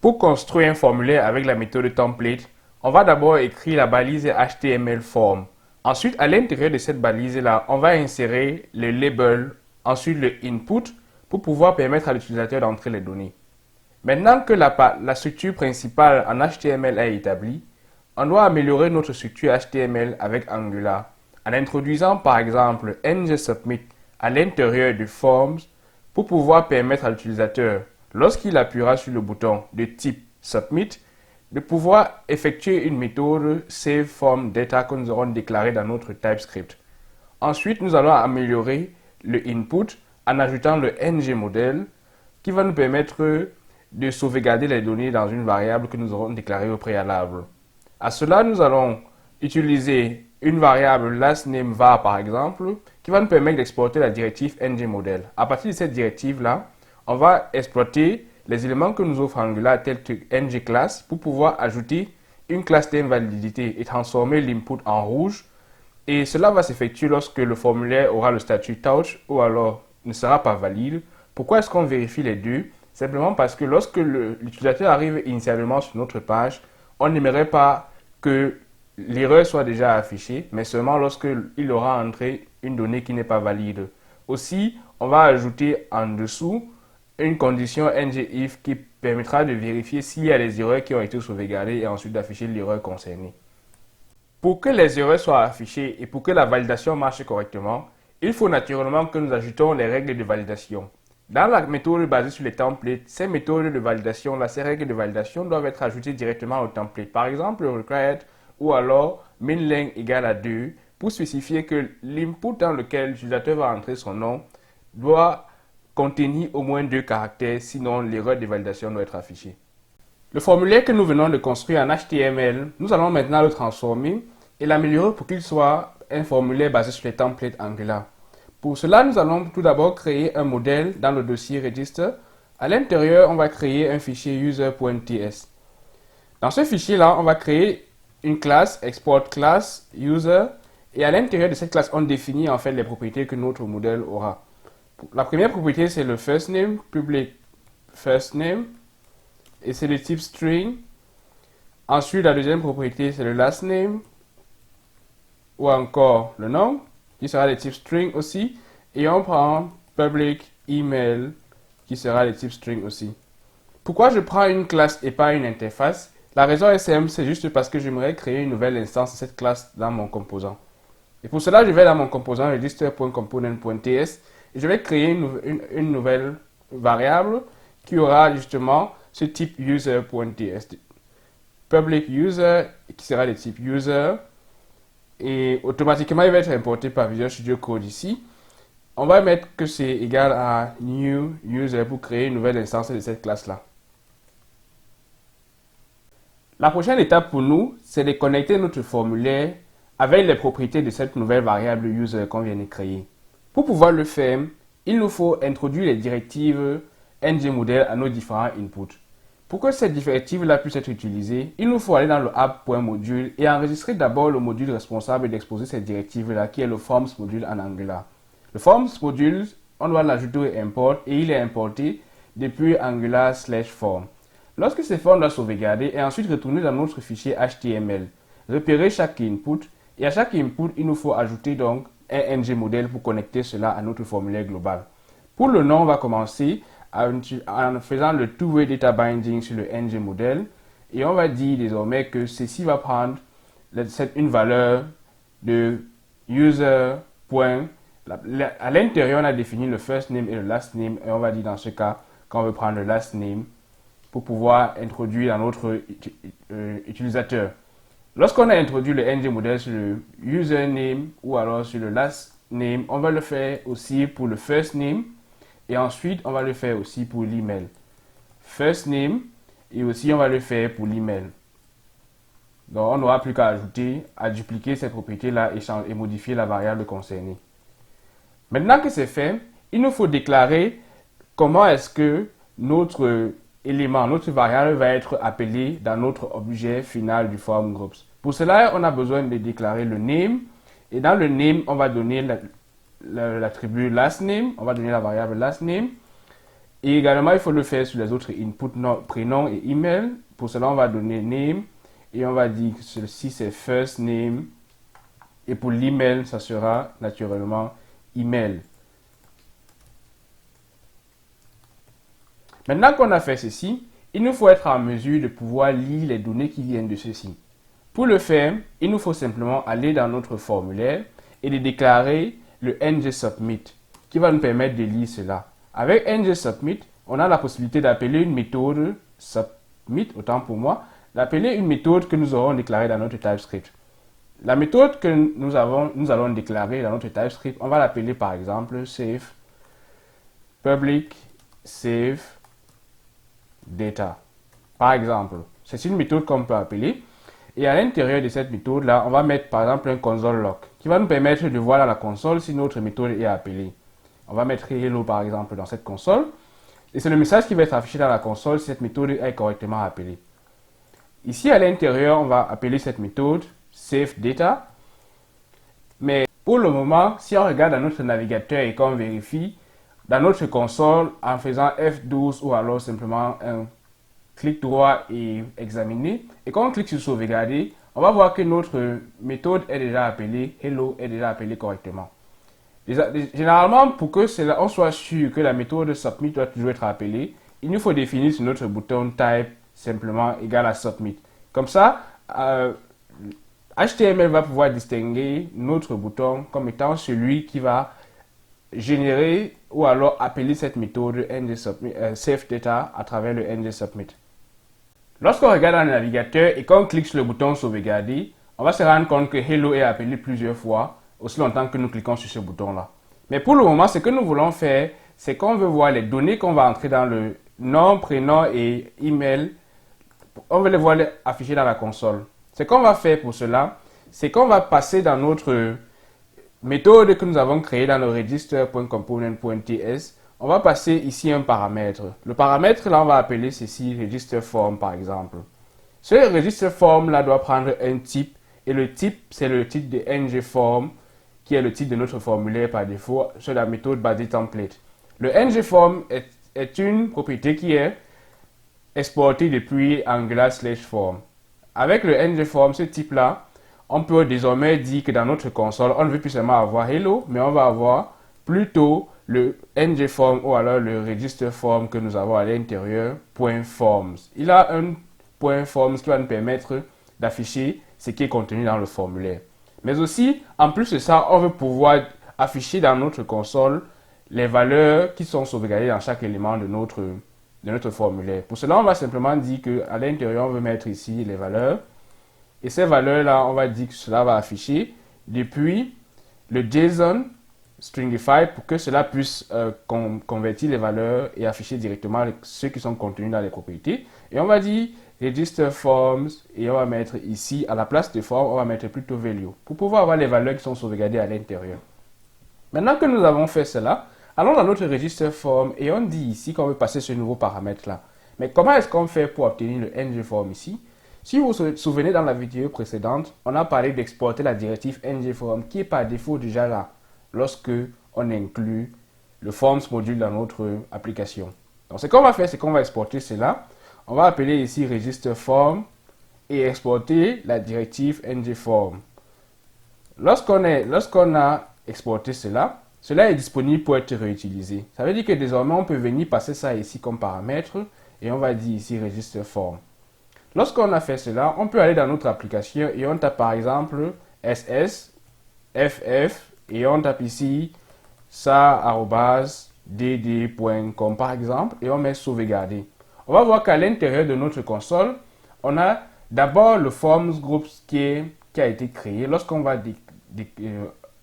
Pour construire un formulaire avec la méthode template, on va d'abord écrire la balise HTML form. Ensuite, à l'intérieur de cette balise-là, on va insérer le label, ensuite le input, pour pouvoir permettre à l'utilisateur d'entrer les données. Maintenant que la structure principale en HTML est établie, on doit améliorer notre structure HTML avec Angular en introduisant par exemple ngSubmit à l'intérieur de Forms pour pouvoir permettre à l'utilisateur, lorsqu'il appuiera sur le bouton de type Submit, de pouvoir effectuer une méthode SaveFormData que nous aurons déclarée dans notre TypeScript. Ensuite, nous allons améliorer le input en ajoutant le ngModel qui va nous permettre de sauvegarder les données dans une variable que nous aurons déclarée au préalable. À cela, nous allons utiliser une variable lastNameVar par exemple, qui va nous permettre d'exporter la directive ngModel. À partir de cette directive-là, on va exploiter les éléments que nous offre Angular tels que ngClass pour pouvoir ajouter une classe d'invalidité et transformer l'input en rouge. Et cela va s'effectuer lorsque le formulaire aura le statut touch ou alors ne sera pas valide. Pourquoi est-ce qu'on vérifie les deux? Simplement parce que lorsque l'utilisateur arrive initialement sur notre page, on n'aimerait pas que l'erreur soit déjà affichée, mais seulement lorsqu'il aura entré une donnée qui n'est pas valide. Aussi, on va ajouter en dessous une condition ngIf qui permettra de vérifier s'il y a des erreurs qui ont été sauvegardées et ensuite d'afficher l'erreur concernée. Pour que les erreurs soient affichées et pour que la validation marche correctement, il faut naturellement que nous ajoutons les règles de validation. Dans la méthode basée sur les templates, ces méthodes de validation, ces règles de validation doivent être ajoutées directement au template. Par exemple, le required ou alors minLength égale à 2 pour spécifier que l'input dans lequel l'utilisateur va entrer son nom doit contenir au moins 2 caractères, sinon l'erreur de validation doit être affichée. Le formulaire que nous venons de construire en HTML, nous allons maintenant le transformer et l'améliorer pour qu'il soit un formulaire basé sur les templates Angular. Pour cela, nous allons tout d'abord créer un modèle dans le dossier register. À l'intérieur, on va créer un fichier user.ts. Dans ce fichier-là, on va créer une classe, export class user, et à l'intérieur de cette classe, on définit en fait les propriétés que notre modèle aura. La première propriété, c'est le first name, public first name, et c'est de type string. Ensuite, la deuxième propriété, c'est le last name, ou encore le nom, qui sera de type string aussi. Et on prend public email, qui sera de type string aussi. Pourquoi je prends une classe et pas une interface? La raison est simple, c'est juste parce que j'aimerais créer une nouvelle instance de cette classe dans mon composant. Et pour cela, je vais dans mon composant register.component.ts et je vais créer une nouvelle variable qui aura justement ce type user.ts. Public user qui sera de type user et automatiquement il va être importé par Visual Studio Code ici. On va mettre que c'est égal à new user pour créer une nouvelle instance de cette classe-là. La prochaine étape pour nous, c'est de connecter notre formulaire avec les propriétés de cette nouvelle variable user qu'on vient de créer. Pour pouvoir le faire, il nous faut introduire les directives ngModel à nos différents inputs. Pour que cette directive-là puisse être utilisée, il nous faut aller dans le app.module et enregistrer d'abord le module responsable d'exposer cette directive-là qui est le forms module en Angular. Le forms module, on doit l'ajouter au import et il est importé depuis Angular/form. Lorsque ces formes doivent sauvegarder et ensuite retourner dans notre fichier HTML, repérer chaque input et à chaque input, il nous faut ajouter donc un ngModel pour connecter cela à notre formulaire global. Pour le nom, on va commencer en faisant le two-way data binding sur le ngModel et on va dire désormais que ceci va prendre une valeur de user. À l'intérieur, on a défini le first name et le last name et on va dire dans ce cas qu'on veut prendre le last name pour pouvoir introduire dans notre utilisateur. Lorsqu'on a introduit le ngModel sur le username ou alors sur le last name, on va le faire aussi pour le first name et ensuite on va le faire aussi pour l'email. First name et aussi on va le faire pour l'email. Donc on n'aura plus qu'à dupliquer cette propriété-là et modifier la variable concernée. Maintenant que c'est fait, il nous faut déclarer comment est-ce que notre élément, notre variable va être appelée dans notre objet final du form groups. Pour cela, on a besoin de déclarer le name et dans le name, on va donner l'attribut last name, on va donner la variable last name Et également, il faut le faire sur les autres inputs, prénom et email. Pour cela, on va donner name et on va dire que ceci c'est first name. Et pour l'email, ça sera naturellement email. Maintenant qu'on a fait ceci, il nous faut être en mesure de pouvoir lire les données qui viennent de ceci. Pour le faire, il nous faut simplement aller dans notre formulaire et de déclarer le ngSubmit qui va nous permettre de lire cela. Avec ngSubmit, on a la possibilité d'appeler une méthode submit, autant pour moi, d'appeler une méthode que nous aurons déclarée dans notre TypeScript. La méthode que nous allons déclarer dans notre TypeScript, on va l'appeler par exemple save public save data. Par exemple, c'est une méthode qu'on peut appeler. Et à l'intérieur de cette méthode-là, on va mettre par exemple un console log qui va nous permettre de voir dans la console si notre méthode est appelée. On va mettre hello par exemple dans cette console. Et c'est le message qui va être affiché dans la console si cette méthode est correctement appelée. Ici à l'intérieur, on va appeler cette méthode saveData. Mais pour le moment, si on regarde dans notre navigateur et qu'on vérifie, dans notre console, en faisant F12 ou alors simplement un clic droit et examiner, et quand on clique sur sauvegarder, on va voir que notre méthode est déjà appelée, hello est déjà appelée correctement. Généralement, pour que on soit sûr que la méthode submit doit toujours être appelée, il nous faut définir sur notre bouton type simplement égal à submit. Comme ça, HTML va pouvoir distinguer notre bouton comme étant celui qui va générer ou alors appeler cette méthode saveData à travers le ngSubmit. Lorsqu'on regarde dans le navigateur et qu'on clique sur le bouton sauvegarder, on va se rendre compte que hello est appelé plusieurs fois, aussi longtemps que nous cliquons sur ce bouton-là. Mais pour le moment, ce que nous voulons faire, c'est qu'on veut voir les données qu'on va entrer dans le nom, prénom et email. On veut les voir affichées dans la console. Ce qu'on va faire pour cela, c'est qu'on va passer dans notre méthode que nous avons créée dans le register.component.ts. On va passer ici un paramètre. Le paramètre, là, on va appeler ceci registerForm, par exemple. Ce registerForm, là, doit prendre un type. Et le type, c'est le type de ngForm, qui est le type de notre formulaire par défaut sur la méthode bodyTemplate. Le ngForm est une propriété qui est exportée depuis Angular/Form. Avec le ngForm, ce type-là, on peut désormais dire que dans notre console, on ne veut plus seulement avoir hello, mais on va avoir plutôt le ngForm ou alors le registerForm que nous avons à l'intérieur, .forms. Il a un .forms qui va nous permettre d'afficher ce qui est contenu dans le formulaire. Mais aussi, en plus de ça, on veut pouvoir afficher dans notre console les valeurs qui sont sauvegardées dans chaque élément de notre formulaire. Pour cela, on va simplement dire qu'à l'intérieur, on veut mettre ici les valeurs. Et ces valeurs-là, on va dire que cela va afficher depuis le JSON Stringify pour que cela puisse convertir les valeurs et afficher directement ceux qui sont contenus dans les propriétés. Et on va dire register forms et on va mettre ici, à la place de form, on va mettre plutôt value pour pouvoir avoir les valeurs qui sont sauvegardées à l'intérieur. Maintenant que nous avons fait cela, allons dans notre register form et on dit ici qu'on veut passer ce nouveau paramètre-là. Mais comment est-ce qu'on fait pour obtenir le ngForm ici? Si vous vous souvenez dans la vidéo précédente, on a parlé d'exporter la directive ngForm qui est par défaut déjà là lorsque on inclut le forms module dans notre application. Donc ce qu'on va faire, c'est qu'on va exporter cela. On va appeler ici register form et exporter la directive ngForm. Lorsqu'on a exporté cela, cela est disponible pour être réutilisé. Ça veut dire que désormais, on peut venir passer ça ici comme paramètre et on va dire ici register form. Lorsqu'on a fait cela, on peut aller dans notre application et on tape par exemple ss, ff et on tape ici ça@dd.com par exemple et on met sauvegarder. On va voir qu'à l'intérieur de notre console, on a d'abord le forms group qui a été créé. Lorsqu'on va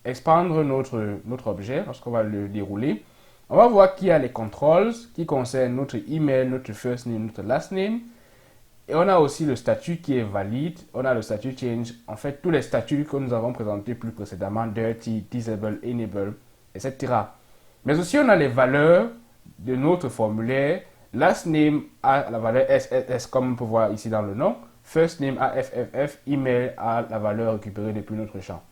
expandre notre objet, lorsqu'on va le dérouler, on va voir qu'il y a les controls qui concernent notre email, notre first name, notre last name. Et on a aussi le statut qui est valide, on a le statut change, en fait tous les statuts que nous avons présentés plus précédemment, dirty, disable, enable, etc. Mais aussi on a les valeurs de notre formulaire, last name a la valeur SSS comme on peut voir ici dans le nom, first name a FFF, email a la valeur récupérée depuis notre champ.